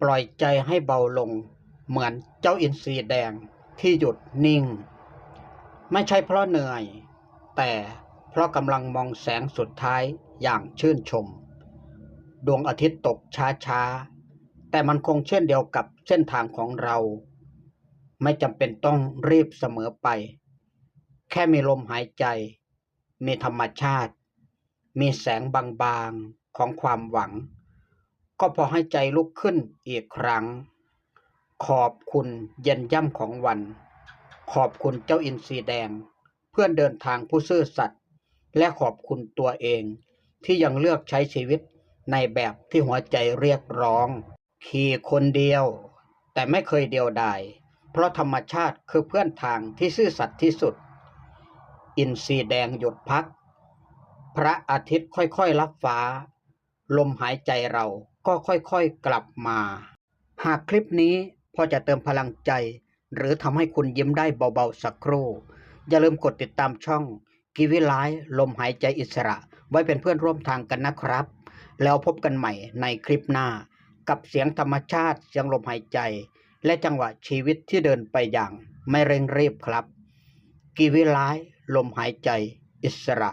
ปล่อยใจให้เบาลงเหมือนเจ้าอินทรีแดงที่หยุดนิ่งไม่ใช่เพราะเหนื่อยแต่เพราะกำลังมองแสงสุดท้ายอย่างชื่นชมดวงอาทิตย์ตกช้าๆแต่มันคงเช่นเดียวกับเส้นทางของเราไม่จำเป็นต้องรีบเสมอไปแค่มีลมหายใจมีธรรมชาติมีแสงบางๆของความหวังก็พอให้ใจลุกขึ้นอีกครั้งขอบคุณเย็นย่ำของวันขอบคุณเจ้าอินทรีแดงเพื่อนเดินทางผู้ซื่อสัตย์และขอบคุณตัวเองที่ยังเลือกใช้ชีวิตในแบบที่หัวใจเรียกร้องขี่คนเดียวแต่ไม่เคยเดียวดายเพราะธรรมชาติคือเพื่อนทางที่ซื่อสัตย์ที่สุดอินทรีแดงหยุดพักพระอาทิตย์ค่อยๆลับฟ้าลมหายใจเราก็ค่อยๆกลับมาหากคลิปนี้พอจะเติมพลังใจหรือทำให้คุณยิ้มได้เบาๆสักครู่อย่าลืมกดติดตามช่องกิวิไลฟ์ลมหายใจอิสระไว้เป็นเพื่อนร่วมทางกันนะครับแล้วพบกันใหม่ในคลิปหน้ากับเสียงธรรมชาติเสียงลมหายใจและจังหวะชีวิตที่เดินไปอย่างไม่เร่งรีบครับกิวิไลฟ์ลมหายใจอิสระ